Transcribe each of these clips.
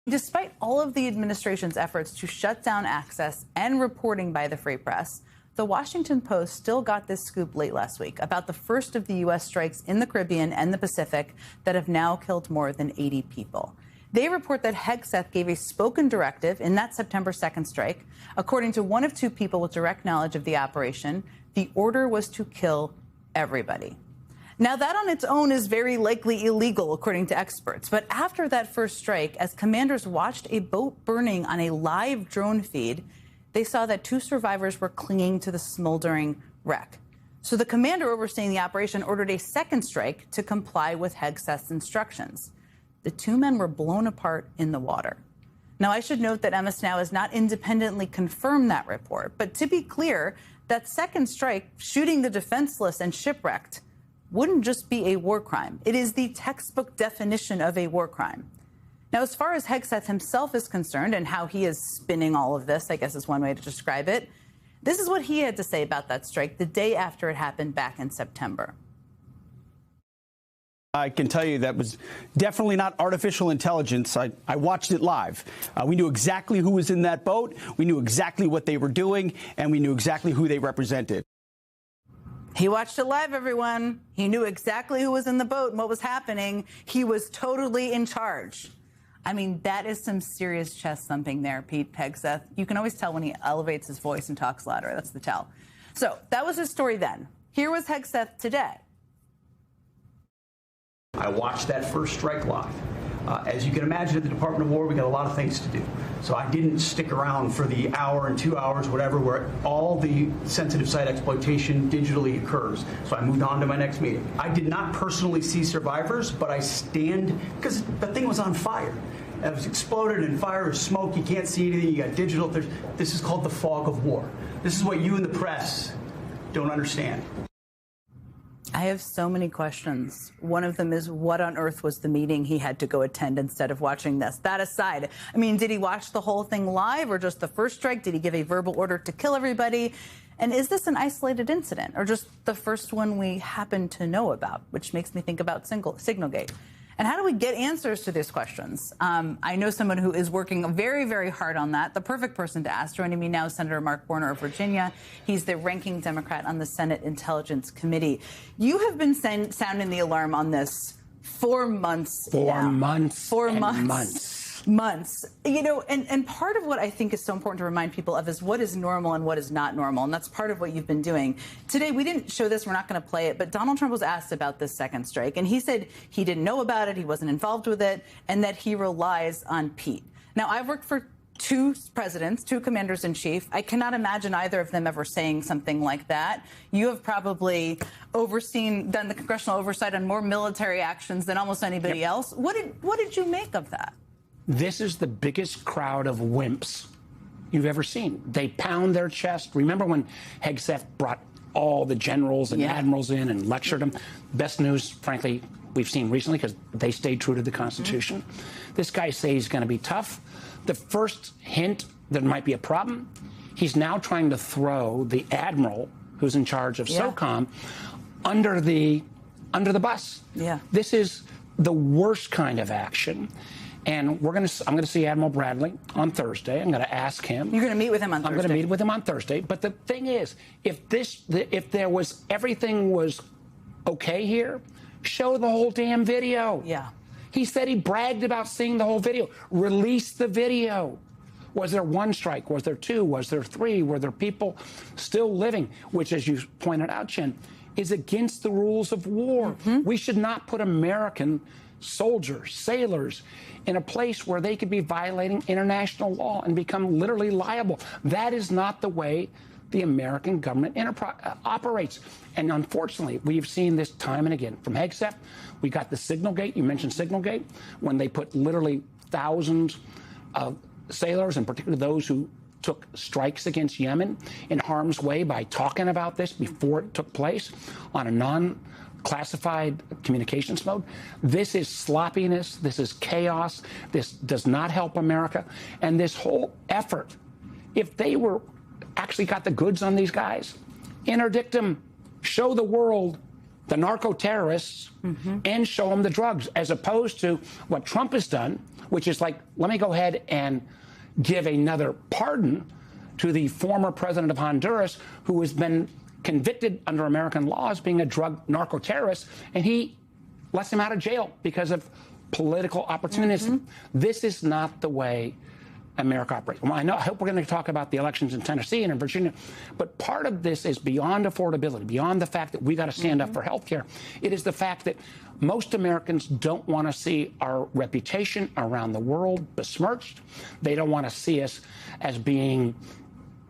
Despite all of the administration's efforts to shut down access and reporting by the Free Press, the Washington Post still got this scoop late last week about the first of the U.S. strikes in the Caribbean and the Pacific that have now killed more than 80 people. They report that Hegseth gave a spoken directive in that September 2nd strike. According to one of two people with direct knowledge of the operation, the order was to kill everybody. Now, that on its own is very likely illegal, according to experts. But after that first strike, as commanders watched a boat burning on a live drone feed, they saw that two survivors were clinging to the smoldering wreck. So the commander overseeing the operation ordered a second strike to comply with Hegseth's instructions. The two men were blown apart in the water. Now, I should note that Emma Snow has not independently confirmed that report. But to be clear, that second strike, shooting the defenseless and shipwrecked, wouldn't just be a war crime. It is the textbook definition of a war crime. Now, as far as Hegseth himself is concerned and how he is spinning all of this, I guess is one way to describe it, this is what he had to say about that strike the day after it happened back in September. I can tell you that was definitely not artificial intelligence. I watched it live. We knew exactly who was in that boat. We knew exactly what they were doing, and we knew exactly who they represented. He watched it live, everyone. He knew exactly who was in the boat and what was happening. He was totally in charge. I mean, that is some serious chest thumping there, Pete Hegseth. You can always tell when he elevates his voice and talks louder. That's the tell. So that was his story then. Here was Hegseth today. I watched that first strike live. As you can imagine, at the Department of War, we got a lot of things to do. So I didn't stick around for the hour and 2 hours, whatever, where all the sensitive site exploitation digitally occurs. So I moved on to my next meeting. I did not personally see survivors, but I stand, because the thing was on fire. It was exploded and fire, smoke, you can't see anything, you got digital. This is called the fog of war. This is what you in the press don't understand. I have so many questions. One of them is, what on earth was the meeting he had to go attend instead of watching this? That aside, I mean, did he watch the whole thing live or just the first strike? Did he give a verbal order to kill everybody? And is this an isolated incident or just the first one we happen to know about, which makes me think about Signalgate? And how do we get answers to these questions? I know someone who is working very, very hard on that. The perfect person to ask. Joining me now is Senator Mark Warner of Virginia. He's the ranking Democrat on the Senate Intelligence Committee. You have been sounding the alarm on this for months now. Months. You know, and part of what I think is so important to remind people of is what is normal and what is not normal. And that's part of what you've been doing. Today, we didn't show this. We're not going to play it. But Donald Trump was asked about this second strike. And he said he didn't know about it. He wasn't involved with it, and that he relies on Pete. Now, I've worked for two presidents, two commanders in chief. I cannot imagine either of them ever saying something like that. You have probably done the congressional oversight on more military actions than almost anybody else. What did you make of that? This is the biggest crowd of wimps you've ever seen. They pound their chest. Remember when Hegseth brought all the generals and admirals in and lectured them? Best news, frankly, we've seen recently because they stayed true to the Constitution. This guy says he's going to be tough. The first hint there might be a problem, he's now trying to throw the admiral who's in charge of SOCOM under the bus. This is the worst kind of action. And I'm going to see Admiral Bradley on Thursday. I'm going to ask him. You're going to meet with him on Thursday? I'm going to meet with him on Thursday. But the thing is, if everything was okay here, show the whole damn video. He said he bragged about seeing the whole video. Release the video. Was there one strike? Was there two? Was there three? Were there people still living? Which, as you pointed out, Jen, is against the rules of war. We should not put American soldiers, sailors, in a place where they could be violating international law and become literally liable. That is not the way the American government operates. And unfortunately, we've seen this time and again. From Hegseth, we got the Signalgate. You mentioned Signalgate, when they put literally thousands of sailors, and particularly those who took strikes against Yemen, in harm's way by talking about this before it took place on a non-classified communications mode. This is sloppiness. This is chaos. This does not help America. And this whole effort, if they were actually got the goods on these guys, interdict them, show the world the narco-terrorists, and show them the drugs, as opposed to what Trump has done, which is like, let me go ahead and give another pardon to the former president of Honduras, who has been convicted under American law as being a drug narco-terrorist, and he lets him out of jail because of political opportunism. This is not the way America operates. Well, I hope we're going to talk about the elections in Tennessee and in Virginia, but part of this is beyond affordability, beyond the fact that we got to stand up for health care. It is the fact that most Americans don't want to see our reputation around the world besmirched. They don't want to see us as being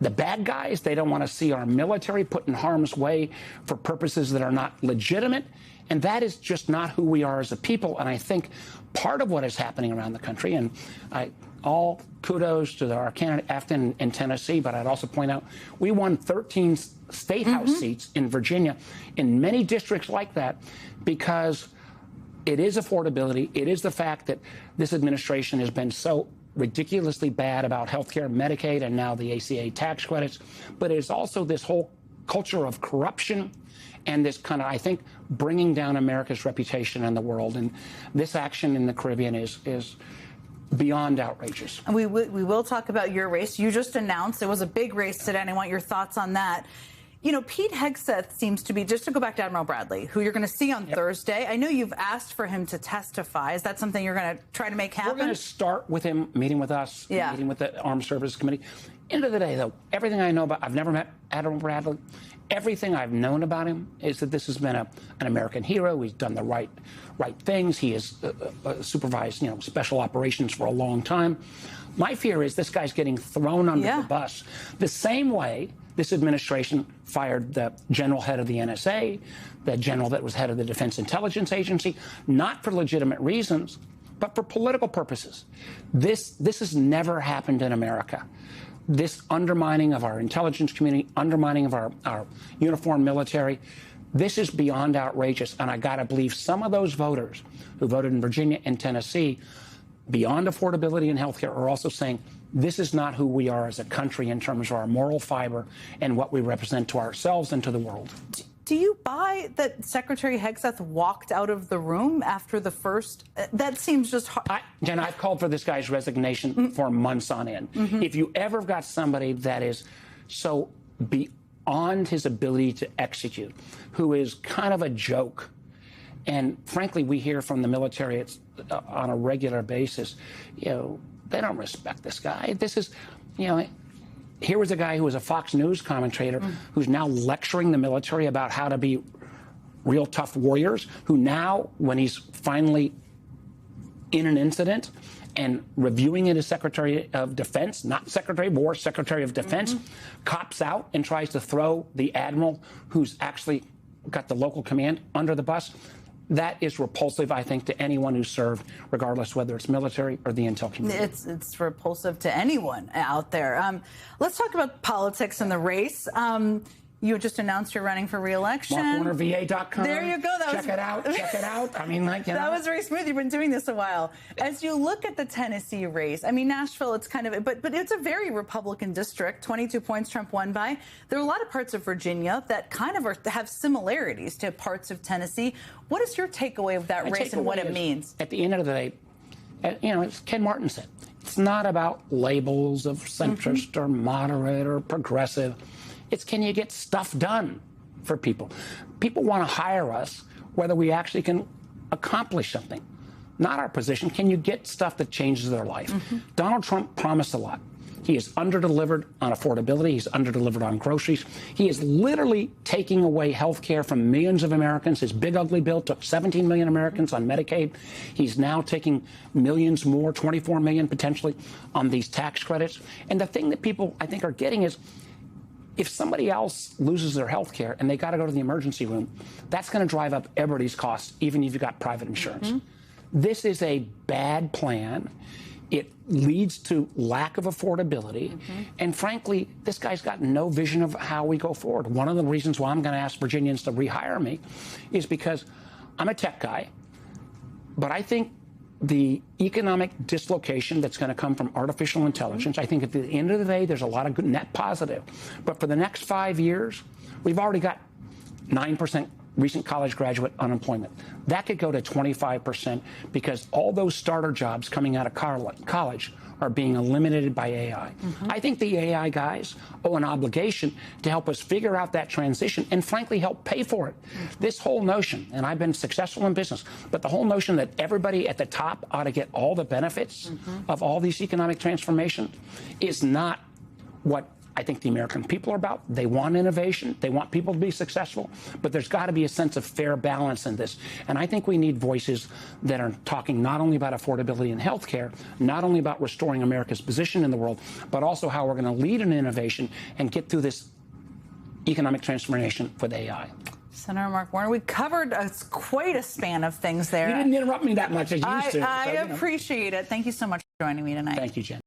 the bad guys. They don't want to see our military put in harm's way for purposes that are not legitimate. And that is just not who we are as a people. And I think part of what is happening around the country, and all kudos to our candidate Afton in Tennessee, but I'd also point out we won 13 state house seats in Virginia, in many districts like that, because it is affordability. It is the fact that this administration has been so ridiculously bad about health care, Medicaid, and now the ACA tax credits. But it is also this whole culture of corruption and this kind of, I think, bringing down America's reputation in the world. And this action in the Caribbean is beyond outrageous. And we will talk about your race. You just announced it was a big race today, and I want your thoughts on that. You know, Pete Hegseth seems to be, just to go back to Admiral Bradley, who you're going to see on Thursday. I know you've asked for him to testify. Is that something you're going to try to make happen? We're going to start with him meeting with us, meeting with the Armed Services Committee. End of the day, though, everything I know about, I've never met Admiral Bradley. Everything I've known about him is that this has been an American hero. He's done the right things. He has supervised, special operations for a long time. My fear is this guy's getting thrown under the bus the same way this administration fired the general head of the NSA, the general that was head of the Defense Intelligence Agency, not for legitimate reasons, but for political purposes. This has never happened in America. This undermining of our intelligence community, undermining of our uniformed military, this is beyond outrageous. And I got to believe some of those voters who voted in Virginia and Tennessee, beyond affordability and health care, are also saying this is not who we are as a country in terms of our moral fiber and what we represent to ourselves and to the world. Do you buy that Secretary Hegseth walked out of the room after the first? That seems just hard. Jen, I've called for this guy's resignation for months on end. If you ever got somebody that is so beyond his ability to execute, who is kind of a joke, and frankly, we hear from the military on a regular basis, they don't respect this guy. This is, here was a guy who was a Fox News commentator who's now lecturing the military about how to be real tough warriors, who now, when he's finally in an incident and reviewing it as Secretary of Defense, not Secretary of War, Secretary of Defense, cops out and tries to throw the admiral who's actually got the local command under the bus. That is repulsive, I think, to anyone who served, regardless whether it's military or the intel community. It's repulsive to anyone out there. Let's talk about politics and the race. You just announced you're running for re-election. MarkWarnerVA.com. There you go. Check it out. Check it out. I mean, that was very smooth. You've been doing this a while. As you look at the Tennessee race, I mean, Nashville, it's kind of, but it's a very Republican district. 22 points Trump won by. There are a lot of parts of Virginia that kind of have similarities to parts of Tennessee. What is your takeaway of that race and what it means? At the end of the day, as Ken Martin said, it's not about labels of centrist or moderate or progressive. It's, can you get stuff done for people? People want to hire us whether we actually can accomplish something. Not our position. Can you get stuff that changes their life? Donald Trump promised a lot. He has underdelivered on affordability. He's underdelivered on groceries. He is literally taking away health care from millions of Americans. His big ugly bill took 17 million Americans on Medicaid. He's now taking millions more, 24 million potentially, on these tax credits. And the thing that people, I think, are getting is, if somebody else loses their health care and they got to go to the emergency room, that's going to drive up everybody's costs, even if you've got private insurance. This is a bad plan. It leads to lack of affordability. And frankly, this guy's got no vision of how we go forward. One of the reasons why I'm going to ask Virginians to rehire me is because I'm a tech guy, but I think the economic dislocation that's going to come from artificial intelligence, I think at the end of the day, there's a lot of good net positive. But for the next 5 years, we've already got 9% recent college graduate unemployment. That could go to 25% because all those starter jobs coming out of college are being eliminated by AI. I think the AI guys owe an obligation to help us figure out that transition and frankly help pay for it. This whole notion, and I've been successful in business, but the whole notion that everybody at the top ought to get all the benefits of all these economic transformation is not what I think the American people are about. They want innovation. They want people to be successful. But there's got to be a sense of fair balance in this. And I think we need voices that are talking not only about affordability in healthcare, not only about restoring America's position in the world, but also how we're going to lead in innovation and get through this economic transformation with AI. Senator Mark Warner, we covered quite a span of things there. You didn't interrupt me that much as you used to. I appreciate it. Thank you so much for joining me tonight. Thank you, Jen.